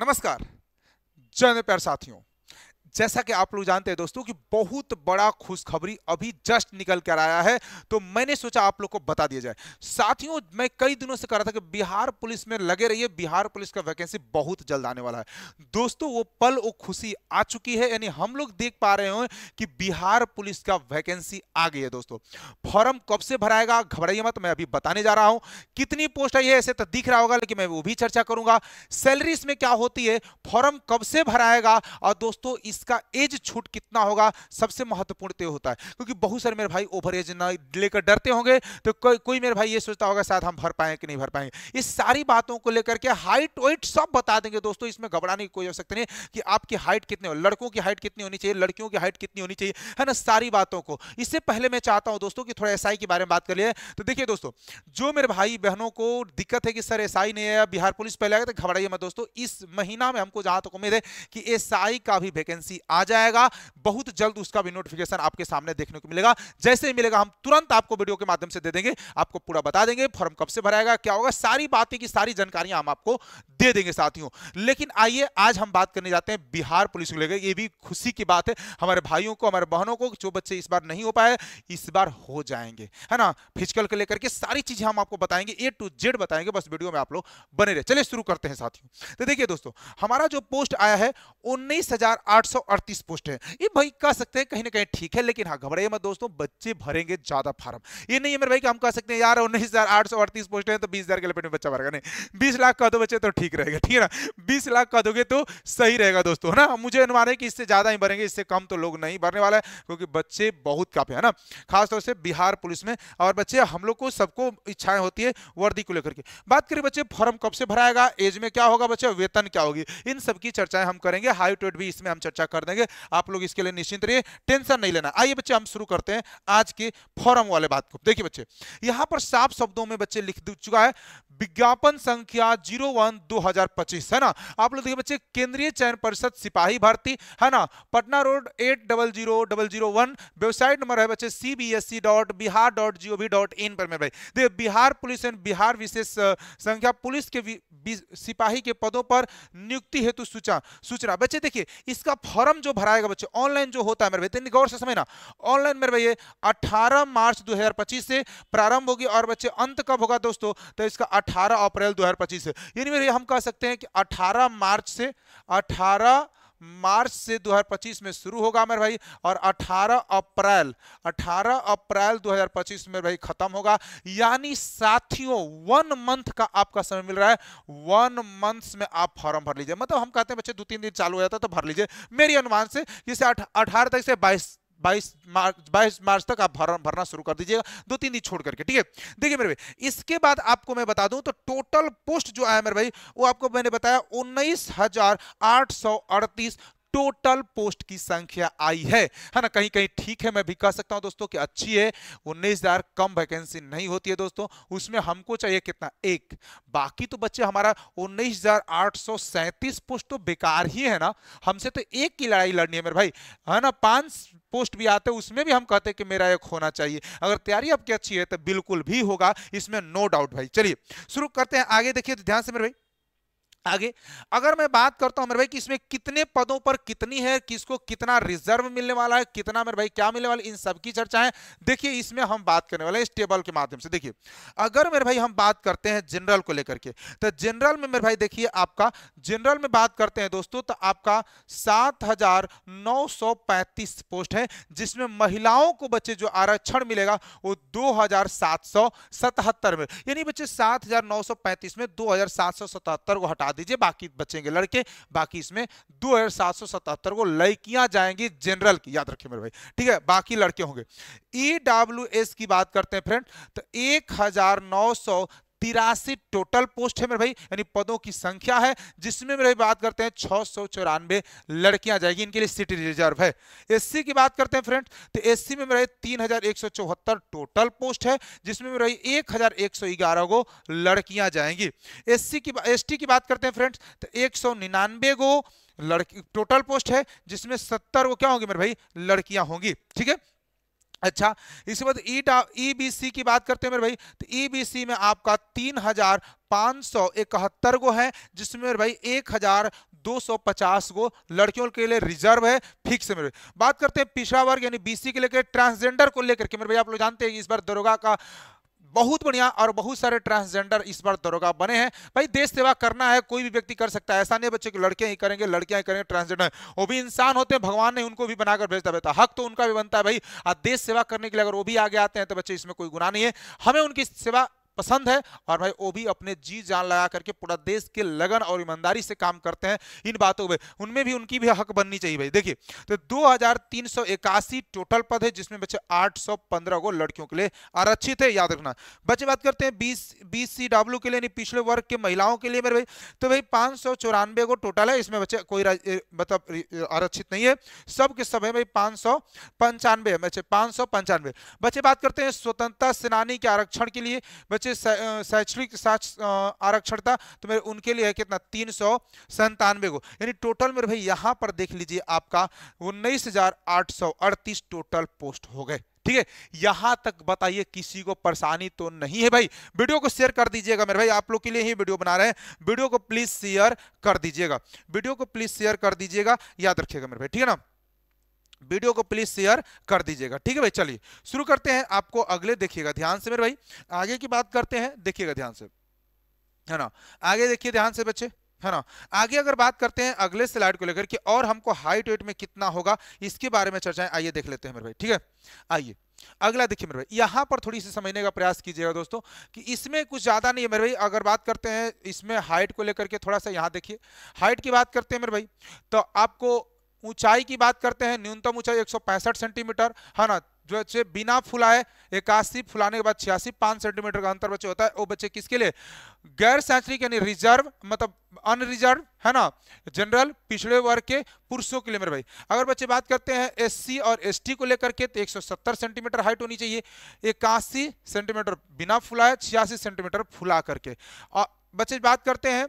नमस्कार जय प्यार साथियों। जैसा कि आप लोग जानते हैं दोस्तों कि बहुत बड़ा खुशखबरी अभी जस्ट निकल कर आया है, तो मैंने सोचा आप लोग को बता दिया जाए। साथियों, मैं कई दिनों से कह रहा था कि बिहार पुलिस में लगे रहिए, बिहार पुलिस का वैकेंसी बहुत जल्द आने वाला है। दोस्तों वो पल वो खुशी आ चुकी है, यानी हम लोग देख पा रहे हो कि बिहार पुलिस का वैकेंसी आ गई है। दोस्तों फॉर्म कब से भराएगा घबराइए मत, मैं अभी बताने जा रहा हूं। कितनी पोस्ट आई है ऐसे तो दिख रहा होगा, लेकिन मैं वो भी चर्चा करूंगा। सैलरी इसमें क्या होती है, फॉर्म कब से भराएगा, और दोस्तों इसका एज छूट कितना होगा, सबसे महत्वपूर्ण तो होता है। क्योंकि बहुत सारे मेरे भाई ओवर एज ना लेकर डरते होंगे, तो कोई मेरे भाई ये सोचता होगा शायद हम भर पाएंगे कि नहीं भर पाएंगे। इस सारी बातों को लेकर के हाइट वेट सब बता देंगे दोस्तों, इसमें घबराने की कोई आवश्यकता नहीं कि आपकी हाइट कितनी हो, लड़कों की हाइट कितनी होनी चाहिए, लड़कियों की हाइट कितनी होनी चाहिए, है ना, सारी बातों को। इससे पहले मैं चाहता हूं दोस्तों कि थोड़ा एसआई के बारे में बात कर लिए। तो देखिए दोस्तों, जो मेरे भाई बहनों को दिक्कत है कि सर एसआई नहीं है, बिहार पुलिस पहले आएगा, तो घबराइए मत दोस्तों। इस महीना में हमको जहां तक उम्मीद है कि एसआई का भी वैकेंसी आ जाएगा, बहुत जल्द उसका भी नोटिफिकेशन आपके सामने देखने को मिलेगा। जैसे ही मिलेगा हम तुरंत आपको वीडियो के माध्यम से दे देंगे, आपको पूरा बता देंगे फॉर्म कब से भराएगा, क्या होगा, सारी बातें की सारी जानकारियां हम आपको दे देंगे साथियों। लेकिन आइए आज हम बात करने जाते हैं बिहार पुलिस को लेकर। ये भी खुशी की बात है हमारे भाइयों को, हमारे बहनों को, जो बच्चे इस बार नहीं हो पाए इस बार हो जाएंगे, है ना। फिजिकल को लेकर के सारी चीजें हम आपको बताएंगे, ए टू जेड बताएंगे, बस वीडियो में आप लोग बने रहे। चलिए शुरू करते हैं साथियों। तो देखिए दोस्तों, हमारा जो पोस्ट आया है 19,838 पोस्ट है। ये भाई कह सकते हैं कहीं ना कहीं ठीक है, लेकिन हाँ घबराइए मत दोस्तों, बच्चे भरेंगे ज्यादा फार्म। ये नहीं है मेरे भाई कि हम कह सकते हैं यार 19,838 पोस्ट है तो 20,000 के लपेट में बच्चा भरेगा, नहीं 20 लाख कह दो बच्चे तो ठीक रहेगा, ठीक है ना। 20 लाख कह दोगे तो सही रहेगा दोस्तों, है ना। मुझे अनुमान है कि इससे ज्यादा ही भरेंगे, इससे कम तो लोग नहीं भरने वाला है, क्योंकि बच्चे बहुत काफी है ना, खासतौर से बिहार पुलिस में। और बच्चे हम लोग को सबको इच्छाएं होती है वर्दी को लेकर के। बात करें बच्चे फॉर्म कब से भराएगा, एज में क्या होगा बच्चे, वेतन क्या होगी, इन सब की चर्चाएं हम करेंगे। हाइट वेट भी इसमें हम चर्चा कर देंगे, आप लोग इसके लिए निश्चिंत रहिए, टेंशन नहीं लेना। आइए बच्चे हम शुरू करते हैं आज के फॉर्म वाले बात को। देखिए बच्चे, यहां पर साफ शब्दों में बच्चे लिख चुका है विज्ञापन संख्या 01/2025, है ना। आप लोग देखिए बच्चे, केंद्रीय चयन परिषद सिपाही भर्ती, है ना, पटना रोड 800001। वेबसाइट नंबर है बच्चे cbsc.bihar.gov.in पर। मैं भाई देखिए, बिहार पुलिस एंड बिहार विशेष संख्या पुलिस के सिपाही के पदों पर नियुक्ति हेतु सूचना। बच्चे देखिए, इसका फॉर्म जो भराएगा बच्चे ऑनलाइन जो होता है मेरे भाई, गौर से समझना, ऑनलाइन मेरे भाई 18 मार्च 2025 से प्रारंभ होगी, और बच्चे अंत कब होगा दोस्तों, तो इसका 18 अप्रैल 2025 से। यानी मेरे हम कह सकते हैं कि 18 मार्च से 2025 में शुरू होगा मेरे भाई, और 18 अप्रैल 2025 में भाई खत्म होगा। यानी साथियों 1 मंथ का आपका समय मिल रहा है, 1 मंथ में आप फॉर्म भर लीजिए। मतलब हम कहते हैं बच्चे 2-3 दिन चालू हो जाता है तो भर लीजिए, मेरी अनुमान से जैसे 18 तारीख से 22 मार्च तक आप भरना शुरू कर दीजिएगा, 2-3 दिन छोड़ करके, ठीक है। देखिए मेरे भाई, इसके बाद आपको मैं बता दूं तो टोटल पोस्ट जो आया मेरे भाई, वो आपको मैंने बताया 19,838 टोटल पोस्ट की संख्या आई है ना। कहीं कहीं ठीक है, मैं भी कह सकता हूं दोस्तों कि अच्छी है। 19,000 कम वैकेंसी नहीं होती है दोस्तों, उसमें हमको चाहिए कितना, एक। बाकी तो बच्चे हमारा 19,837 पोस्ट तो बेकार ही है ना, हमसे तो एक की लड़ाई लड़नी है मेरे भाई, है ना। 5 पोस्ट भी आते हैं, उसमें भी हम कहते हैं कि मेरा एक होना चाहिए। अगर तैयारी आपकी अच्छी है तो बिल्कुल भी होगा, इसमें नो डाउट भाई। चलिए शुरू करते हैं आगे। देखिए ध्यान से मेरे भाई, आगे अगर मैं बात करता हूं मेरे भाई कि इसमें कितने पदों पर कितनी है, किसको कितना रिजर्व मिलने वाला है, कितना मेरे भाई क्या मिलने वाला है, इन सब की चर्चा है। देखिए इसमें हम बात करने वाले हैं इस टेबल के माध्यम से। देखिए अगर मेरे भाई हम बात करते हैं जनरल को लेकर के, तो जनरल में मेरे भाई देखिए, आपका जनरल में बात करते हैं दोस्तों, तो आपका 7,935 पोस्ट है, जिसमें महिलाओं को बच्चे जो आरक्षण मिलेगा वो 2,777 में। यानी बच्चे 7,935 में 2,777 को हटा दीजिए, बाकी बचेंगे लड़के, बाकी इसमें 2,777 को लड़कियां जाएंगी जनरल की, याद रखिए मेरे भाई, ठीक है, बाकी लड़के होंगे। ईडब्ल्यूएस की बात करते हैं फ्रेंड, तो 1,983 टोटल पोस्ट है मेरे भाई, यानी पदों की संख्या है, जिसमें मेरे बात करते हैं 694 लड़कियां जाएगी, इनके लिए सीट रिजर्व है। एससी की बात करते हैं फ्रेंड, तो एससी में मेरे 3,174 टोटल पोस्ट है, जिसमें मेरे 1,111 को लड़कियां जाएंगी। एसटी की बात करते हैं फ्रेंड्स, तो 199 को लड़की टोटल पोस्ट है, जिसमें 70 को क्या होंगी मेरे भाई, लड़कियां होंगी, ठीक है। अच्छा, इसके बाद ईबीसी की बात करते हैं मेरे भाई, तो ईबीसी में आपका 3571 गो है, जिसमें मेरे भाई 1250 गो लड़कियों के लिए रिजर्व है, फिक्स है मेरे भाई। बात करते हैं पिछड़ा वर्ग यानी बीसी के लेकर ट्रांसजेंडर को लेकर के मेरे भाई, आप लोग जानते हैं इस बार दरोगा का बहुत बढ़िया और बहुत सारे ट्रांसजेंडर इस बार दरोगा बने हैं। भाई देश सेवा करना है, कोई भी व्यक्ति कर सकता है, ऐसा नहीं है बच्चे कि लड़के ही करेंगे, लड़कियां ही करेंगे, ट्रांसजेंडर वो भी इंसान होते हैं, भगवान ने उनको भी बनाकर भेजता रहता, हक तो उनका भी बनता है भाई। देश सेवा करने के लिए अगर वो भी आगे आते हैं तो बच्चे इसमें कोई गुनाह नहीं है, हमें उनकी सेवा पसंद है। और भाई वो भी अपने जी जान लगा करके पूरा देश के लगन और ईमानदारी से काम करते हैं, इन बातों में उनमें भी उनकी भी हक बननी चाहिए भाई। देखिए तो 2381 टोटल पद है, जिसमें बच्चे 815 को लड़कियों के लिए आरक्षित है, याद रखना। बच्चे बात करते हैं बीसीडब्ल्यू के लिए, पिछड़े वर्ग के महिलाओं के लिए मेरे भाई, तो भाई 594 को टोटल है, इसमें बच्चे कोई मतलब आरक्षित नहीं है, सब के सब है भाई 595 बच्चे 595। बच्चे बात करते हैं स्वतंत्रता सेनानी के आरक्षण के लिए, बच्चे शैक्षणिक आरक्षण था, तो मेरे उनके लिए है कितना 397 को, यानी टोटल मेरे भाई यहां पर देख लीजिए आपका 19,838 टोटल पोस्ट हो गए। ठीक है, यहां तक बताइए किसी को परेशानी तो नहीं है भाई। वीडियो को शेयर कर दीजिएगा मेरे भाई, आप लोग के लिए ही वीडियो बना रहे हैं, वीडियो को प्लीज शेयर कर दीजिएगा, वीडियो को प्लीज शेयर कर दीजिएगा, याद रखिएगा मेरे भाई, ठीक है ना, वीडियो को प्लीज शेयर कर दीजिएगा। ठीक है भाई, चलिए शुरू करते हैं। आपको अगले देखिएगा ध्यान से मेरे भाई, आगे की बात करते हैं, देखिएगा ध्यान से, है ना, आगे देखिए ध्यान से बच्चे, है ना। आगे अगर बात करते हैं अगले स्लाइड को लेकर के, और हमको हाइट वेट में कितना होगा इसके बारे में चर्चाएं, आइए देख लेते हैं मेरे भाई। ठीक है, आइए अगला देखिए मेरे भाई, यहां पर थोड़ी सी समझने का प्रयास कीजिएगा दोस्तों कि इसमें कुछ ज्यादा नहीं है मेरे भाई। अगर बात करते हैं इसमें हाइट को लेकर के, थोड़ा सा यहां देखिए, हाइट की बात करते हैं मेरे भाई, तो आपको ऊंचाई की बात करते हैं, न्यूनतम ऊंचाई 165 सेंटीमीटर, है ना, जो बच्चे बिना फुलाए 81 फुलाने के बाद 86 5 सेंटीमीटर का अंतर बच्चे होता है, वो बच्चे किसके लिए, गैर शैक्षणिक यानी रिजर्व मतलब अनरिजर्व, है ना, जनरल पिछड़े वर्ग के पुरुषों के लिए मेरे भाई। अगर बच्चे बात करते हैं एससी और एसटी को लेकर के, तो 170 सेंटीमीटर हाइट होनी चाहिए, 81 सेंटीमीटर बिना फुलाए, 86 सेंटीमीटर फुला करके। और बच्चे बात करते हैं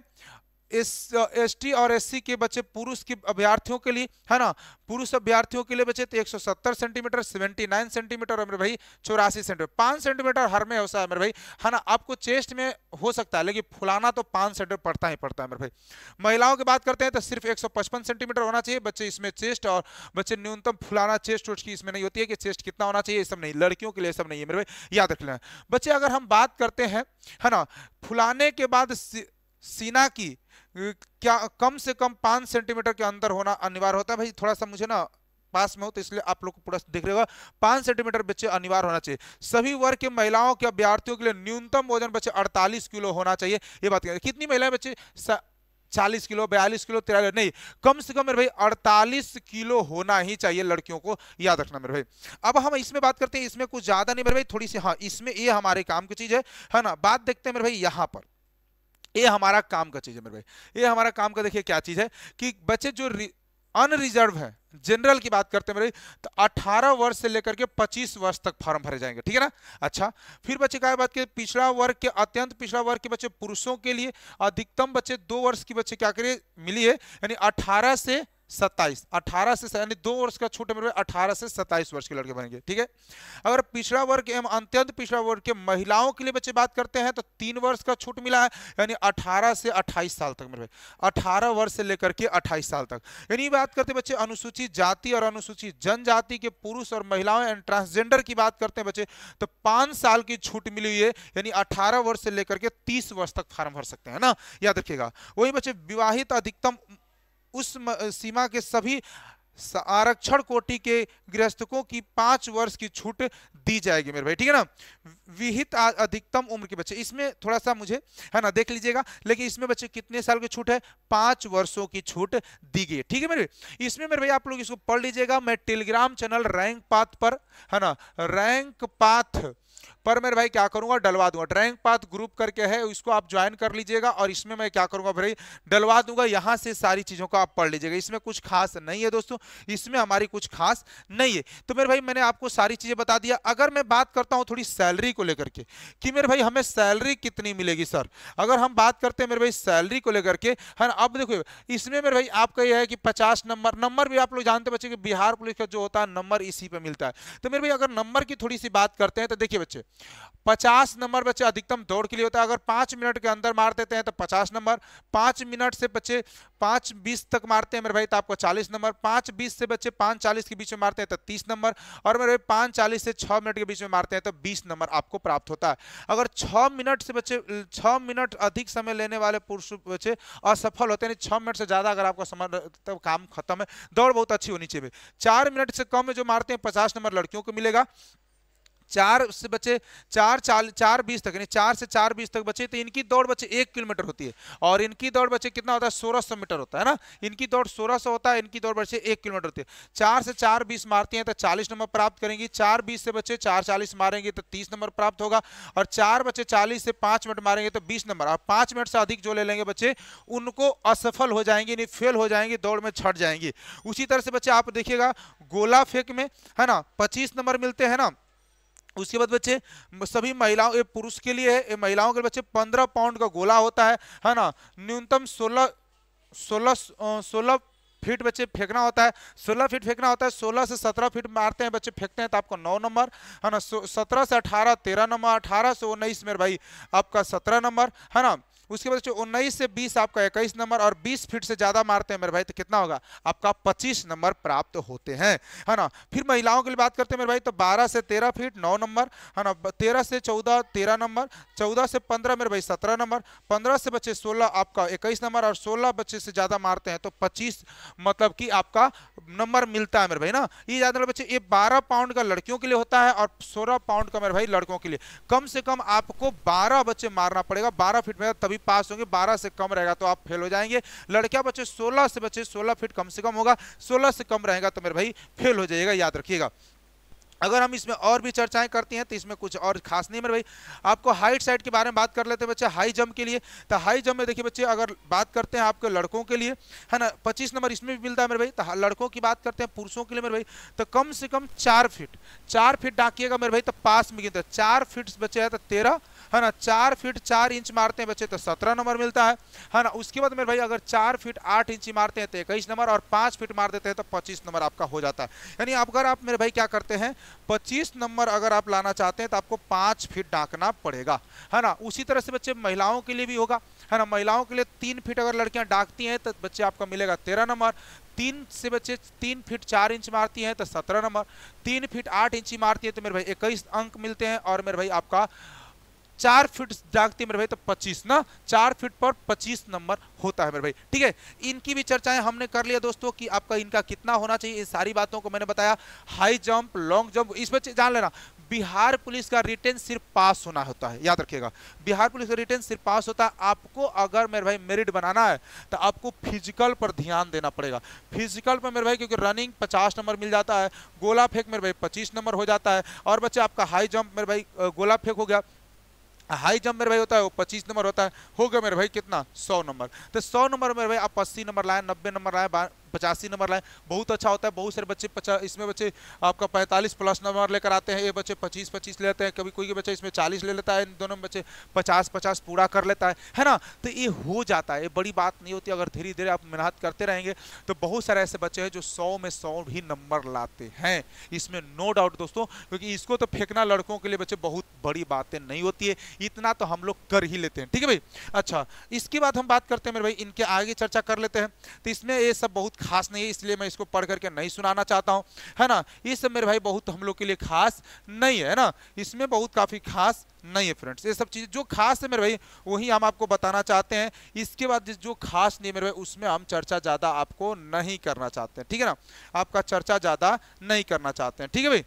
एसटी और एससी के बच्चे पुरुष के अभ्यर्थियों के लिए, है ना, पुरुष अभ्यर्थियों के लिए बच्चे तो 170 सेंटीमीटर, 79 सेंटीमीटर और मेरे भाई 84 सेंटीमीटर, 5 सेंटीमीटर हर में होता है मेरे भाई, है ना। आपको चेस्ट में हो सकता है, लेकिन फुलाना तो 5 सेंटीमीटर पड़ता ही पड़ता है मेरे भाई। महिलाओं की बात करते हैं तो सिर्फ 155 सेंटीमीटर होना चाहिए बच्चे, इसमें चेस्ट और बच्चे न्यूनतम फुलाना चेस्ट की इसमें नहीं होती है कि चेस्ट कितना होना चाहिए, सब नहीं, लड़कियों के लिए सब नहीं है मेरे भाई, याद रख लेना। बच्चे अगर हम बात करते हैं, है ना, फुलाने के बाद सीना की क्या कम से कम 5 सेंटीमीटर के अंदर होना अनिवार्य होता है भाई। थोड़ा सा मुझे ना पास में हो तो इसलिए आप लोग को पूरा देख रहे होगा, 5 सेंटीमीटर बच्चे अनिवार्य होना चाहिए। सभी वर्ग के महिलाओं के अभ्यर्थियों के लिए न्यूनतम वजन बच्चे 48 किलो होना चाहिए, ये बात करें। कितनी महिलाएं बच्चे 40 किलो 42 किलो 43 नहीं, कम से कम मेरे भाई 48 किलो होना ही चाहिए लड़कियों को, याद रखना मेरे भाई। अब हम इसमें बात करते हैं, इसमें कुछ ज्यादा नहीं मेरे भाई, थोड़ी सी, हाँ इसमें ये हमारे काम की चीज है ना। बात देखते हैं मेरे भाई, यहां पर ये हमारा काम का चीज है मेरे भाई, ये हमारा काम का देखिए क्या चीज है कि बच्चे जो अनरिजर्व है, जनरल की बात करते हैं मेरे, तो 18 वर्ष से लेकर के 25 वर्ष तक फॉर्म भरे जाएंगे, ठीक है ना। अच्छा, फिर बच्चे क्या बात के पिछड़ा वर्ग के, अत्यंत पिछड़ा वर्ग के बच्चे पुरुषों के लिए अधिकतम बच्चे 2 वर्ष की बच्चे क्या करिए मिली है, यानी 18 से 27, 18 से यानी 2 वर्ष का छूट मेरे 18 से 27 वर्ष के लड़के बनेंगे, ठीक है। अगर पिछड़ा वर्ग एवं अत्यंत पिछड़ा वर्ग के महिलाओं के लिए बच्चे बात करते हैं तो 3 वर्ष का छूट मिला है, यानी 18 से 28 साल तक मेरे 18 वर्ष से लेकर के 28 साल तक। यानी बात करते हैं बच्चे अनुसूचित जाति और अनुसूचित जनजाति के पुरुष और महिलाओं एंड ट्रांसजेंडर की बात करते हैं बच्चे, तो 5 साल की छूट मिली हुई है, यानी 18 वर्ष से लेकर के 30 वर्ष तक फॉर्म भर सकते हैं ना, याद रखिएगा। वही बच्चे विवाहित अधिकतम उस सीमा के सभी आरक्षण कोटि के गृहस्थों की 5 वर्ष की छूट दी जाएगी मेरे भाई, ठीक है ना। विहित अधिकतम उम्र के बच्चे, इसमें थोड़ा सा मुझे है ना देख लीजिएगा, लेकिन इसमें बच्चे कितने साल की छूट है, 5 वर्षों की छूट दी गई है, ठीक है मेरे। इसमें मेरे भाई आप लोग इसको पढ़ लीजिएगा, मैं टेलीग्राम चैनल रैंक पाथ पर, है ना, रैंक पाथ पर मेरे भाई क्या करूंगा, डलवा दूंगा। ड्राइंग पाथ ग्रुप करके है, इसको आप ज्वाइन कर लीजिएगा और इसमें मैं क्या करूंगा भाई, डलवा दूंगा। यहां से सारी चीजों को आप पढ़ लीजिएगा। इसमें कुछ खास नहीं है दोस्तों, इसमें हमारी कुछ खास नहीं है। तो मेरे भाई मैंने आपको सारी चीजें बता दिया। अगर मैं बात करता हूं थोड़ी सैलरी को लेकर के कि मेरे भाई हमें सैलरी कितनी मिलेगी सर, अगर हम बात करते हैं मेरे भाई सैलरी को लेकर के, है ना। अब देखो इसमें मेरे भाई आपका यह है कि 50 नंबर, नंबर भी आप लोग जानते हैं बच्चे कि बिहार पुलिस का जो होता है नंबर इसी पे मिलता है। तो मेरे भाई अगर नंबर की थोड़ी सी बात करते हैं तो देखिए बच्चे 50 नंबर बच्चे अधिकतम दौड़ के लिए होता है। अगर 5 मिनट के अंदर मार देते हैं तो 50 नंबर, 5 मिनट से बच्चे 5:20 तक मारते हैं मेरे भाई तो आपको 40 नंबर, 5:20 से बच्चे 5:40 के बीच में मारते हैं तो 30 नंबर, और मेरे भाई 5:40 से 6 मिनट के बीच में मारते हैं तो 20 नंबर आपको प्राप्त होता है। अगर 6 मिनट से बच्चे 6 मिनट अधिक समय लेने वाले पुरुष बच्चे असफल होते हैं, 6 मिनट से ज्यादा अगर आपका समय तब काम खत्म है, दौड़ बहुत अच्छी होनी चाहिए। 4 मिनट से कम में जो मारते हैं 50 नंबर लड़कियों को मिलेगा। 4 से बच्चे 4:20 तक, यानी 4 से 4:20 तक बचे तो इनकी दौड़ बच्चे 1 किलोमीटर होती है, और इनकी दौड़ बच्चे कितना होता है 1600 मीटर होता है ना। इनकी दौड़ 1600 होता है, इनकी दौड़ बच्चे 1 किलोमीटर होती है। 4 से 4:20 मारती हैं तो 40 नंबर प्राप्त करेंगी। 4:20 से बच्चे 4:40 मारेंगे तो 30 नंबर प्राप्त होगा, और 4 बच्चे 40 से 5 मिनट मारेंगे तो 20 नंबर। और 5 मिनट से अधिक जो ले लेंगे बच्चे उनको असफल हो जाएंगे, नहीं फेल हो जाएंगे, दौड़ में छट जाएंगे। उसी तरह से बच्चे आप देखिएगा गोला फेंक में, है ना, 25 नंबर मिलते हैं ना। उसके बाद बच्चे सभी महिलाओं, ये पुरुष के लिए है, महिलाओं के बच्चे 15 पाउंड का गोला होता है ना। न्यूनतम 16 फीट बच्चे फेंकना होता है, 16 फीट फेंकना होता है। 16 से 17 फीट मारते हैं बच्चे, फेंकते हैं तो आपको 9 नंबर, है ना। 17 से 18 13 नंबर, 18 से 19 मेरे भाई आपका 17 नंबर, है ना। उसके बाद 19 से 20 आपका 21 नंबर, और 20 फीट से ज्यादा मारते हैं मेरे भाई तो कितना होगा आपका 25 नंबर प्राप्त होते हैं, है ना। फिर महिलाओं के लिए बात करते हैं मेरे भाई तो 12 से 13 फीट 9 नंबर, है ना। 13 से 14 13 नंबर, 14 से 15 मेरे भाई 17 नंबर, 15 से बच्चे 16 आपका 21 नंबर, और 16 बच्चे से ज्यादा मारते हैं तो 25 मतलब कि आपका नंबर मिलता है मेरे भाई ना। ये ज्यादा बच्चे ये 12 पाउंड का लड़कियों के लिए होता है और 16 पाउंड का मेरे भाई लड़कों के लिए। कम से कम आपको 12 बच्चे मारना पड़ेगा, 12 फीट में तभी पास होंगे, 12 से कम रहेगा तो आप फेल हो जाएंगे। लड़कियां बच्चे 16 से बच्चे 16 फीट कम से कम होगा, 16 से कम रहेगा तो मेरे भाई फेल हो जाएगा, याद रखिएगा। अगर हम इसमें और भी चर्चाएं करती हैं तो इसमें कुछ और खास नहीं मेरे भाई। आपको हाइट साइड के बारे में बात कर लेते हैं बच्चे, हाई जंप के लिए। तो हाई जंप में देखिए बच्चे अगर बात करते हैं आपके लड़कों के लिए, है ना, 25 नंबर इसमें भी मिलता है मेरे भाई। तो लड़कों की बात करते हैं पुरुषों के लिए मेरे भाई तो कम से कम 4 फीट डाकिएगा मेरे भाई तो पास में गिनते 4 फीट बचे है तो 13, है ना। 4 फीट 4 इंच मारते हैं बच्चे तो 17 नंबर मिलता है ना। उसके बाद मेरे भाई अगर 4 फीट 8 इंच मारते हैं तो 21 नंबर, और 5 फीट मार देते हैं तो 25 नंबर आपका हो जाता है। यानी अगर आप मेरे भाई क्या करते हैं 25 नंबर अगर आप लाना चाहते हैं तो आपको 5 फीट डांकना पड़ेगा, है ना। उसी तरह से बच्चे महिलाओं के लिए भी होगा, है ना। महिलाओं के लिए 3 फीट अगर लड़कियां डांकती हैं तो बच्चे आपका मिलेगा 13 नंबर। 3 से बच्चे 3 फीट 4 इंच मारती हैं तो 17 नंबर। 3 फीट 8 इंच मारती है तो मेरे भाई 21 अंक मिलते हैं, और मेरे भाई आपका 4 फीट डांकती मेरे भाई तो 25 ना, 4 फीट पर 25 नंबर होता है मेरे भाई, ठीक है। इनकी भी चर्चाएं हमने कर लिया दोस्तों कि आपका इनका कितना होना चाहिए, ये सारी बातों को मैंने बताया। हाई जंप, लॉन्ग जंप, इस बच्चे जान लेना बिहार पुलिस का रिटेन सिर्फ पास होना होता है, याद रखिएगा। बिहार पुलिस का रिटेन सिर्फ पास होता है। आपको अगर मेरे भाई मेरिट बनाना है तो आपको फिजिकल पर ध्यान देना पड़ेगा। फिजिकल पर मेरे भाई क्योंकि रनिंग 50 नंबर मिल जाता है, गोला फेंक मेरे भाई 25 नंबर हो जाता है, और बच्चे आपका हाई जंप मेरे भाई गोला फेंक हो गया, हाई जंप मेरे भाई होता है वो 25 नंबर होता है, हो गया मेरे भाई कितना 100 नंबर। तो 100 नंबर मेरे भाई आप 80 नंबर लाए, 90 नंबर लाए, 85 नंबर लाए, बहुत अच्छा होता है। बहुत सारे बच्चे 50 इसमें बच्चे आपका 45 प्लस नंबर लेकर आते हैं, ये बच्चे 25 लेते हैं, कभी कोई बच्चा इसमें 40 ले लेता है, इन दोनों में बच्चे 50 पूरा कर लेता है ना। तो ये हो जाता है, ये बड़ी बात नहीं होती। अगर धीरे धीरे आप मेहनत करते रहेंगे तो बहुत सारे ऐसे बच्चे हैं जो 100 में 100 भी नंबर लाते हैं, इसमें नो डाउट दोस्तों। क्योंकि इसको तो फेंकना लड़कों के लिए बच्चे बहुत बड़ी बातें नहीं होती है, इतना तो हम लोग कर ही लेते हैं, ठीक है भाई। अच्छा, इसके बाद हम बात करते हैं मेरे भाई इनके आगे चर्चा कर लेते हैं। तो इसमें ये सब बहुत खास नहीं है, इसलिए मैं इसको पढ़ करके नहीं सुनाना चाहता हूं, है ना। ये सब मेरे भाई बहुत हम लोग के लिए खास नहीं है ना, इसमें बहुत काफी खास नहीं है फ्रेंड्स। ये सब चीजें जो खास है मेरे भाई वही हम आपको बताना चाहते हैं। इसके बाद जो खास नहीं है मेरे भाई उसमें हम चर्चा ज्यादा आपको नहीं करना चाहते हैं, ठीक है ना। आपका चर्चा ज्यादा नहीं करना चाहते हैं, ठीक है भाई।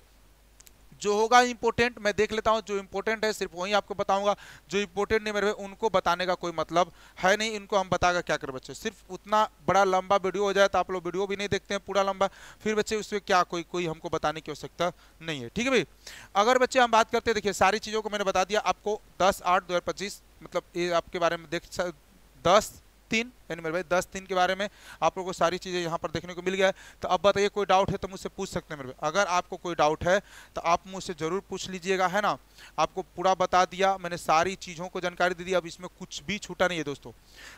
जो होगा इंपॉर्टेंट मैं देख लेता हूं, जो इंपॉर्टेंट है सिर्फ वही आपको बताऊंगा, जो इंपॉर्टेंट नहीं मेरे भाई उनको बताने का कोई मतलब है नहीं, इनको हम बताएगा क्या करें बच्चे। सिर्फ उतना बड़ा लंबा वीडियो हो जाए तो आप लोग वीडियो भी नहीं देखते हैं पूरा लंबा, फिर बच्चे उसमें क्या कोई हमको बताने की आवश्यकता नहीं है, ठीक है भाई। अगर बच्चे हम बात करते हैं, देखिए सारी चीज़ों को मैंने बता दिया आपको 10/8/2025, मतलब ये आपके बारे में देख 10/3 यानी मेरे भाई 10/3 के बारे में आप लोगों को सारी चीज़ें यहाँ पर देखने को मिल गया है। तो अब बताइए कोई डाउट है तो मुझसे पूछ सकते हैं मेरे भाई, अगर आपको कोई डाउट है तो आप मुझसे ज़रूर पूछ लीजिएगा, है ना। आपको पूरा बता दिया मैंने, सारी चीज़ों को जानकारी दे दी, अब इसमें कुछ भी छूटा नहीं है दोस्तों।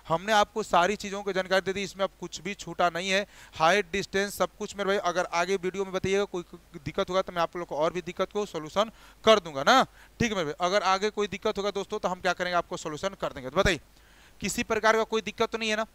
हमने आपको सारी चीज़ों को जानकारी दे दी, इसमें अब कुछ भी छूटा नहीं है, हाइट डिस्टेंस सब कुछ मेरे भाई। अगर आगे वीडियो में बताइएगा कोई दिक्कत होगा तो मैं आप लोग को और भी दिक्कत को सोल्यूशन कर दूंगा ना, ठीक है मेरे भाई। अगर आगे कोई दिक्कत होगा दोस्तों तो हम क्या करेंगे, आपको सोल्यूशन कर देंगे। तो बताइए किसी प्रकार का कोई दिक्कत तो नहीं है ना।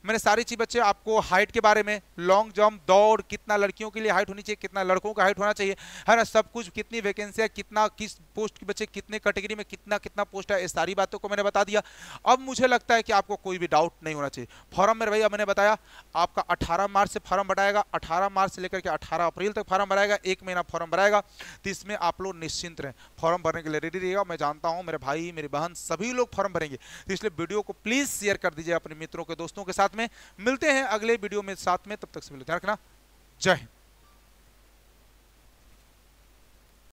मैंने सारी चीज बच्चे आपको हाइट के बारे में, लॉन्ग जंप दौड़ कितना लड़कियों के लिए हाइट होनी चाहिए, कितना लड़कों का हाइट होना चाहिए, है ना, सब कुछ, कितनी वैकेंसी है, कितना किस पोस्ट के बच्चे कितने कैटेगरी में कितना कितना पोस्ट है, ये सारी बातों को मैंने बता दिया। अब मुझे लगता है कि आपको कोई भी डाउट नहीं होना चाहिए। फॉर्म मेरे भैया मैंने बताया आपका 18 मार्च से फॉर्म भराएगा, 18 मार्च से लेकर के 18 अप्रैल तक फॉर्म भराएगा, 1 महीना फॉर्म भराएगा। तो इसमें आप लोग निश्चिंत रहें, फॉर्म भरने के लिए रेडी रहिएगा। मैं जानता हूँ मेरे भाई मेरी बहन सभी लोग फॉर्म भरेंगे, तो इसलिए वीडियो को प्लीज शेयर कर दीजिए अपने मित्रों के दोस्तों के साथ में। मिलते हैं अगले वीडियो में साथ में, तब तक सभी लोग ध्यान रखना। जय हिंद।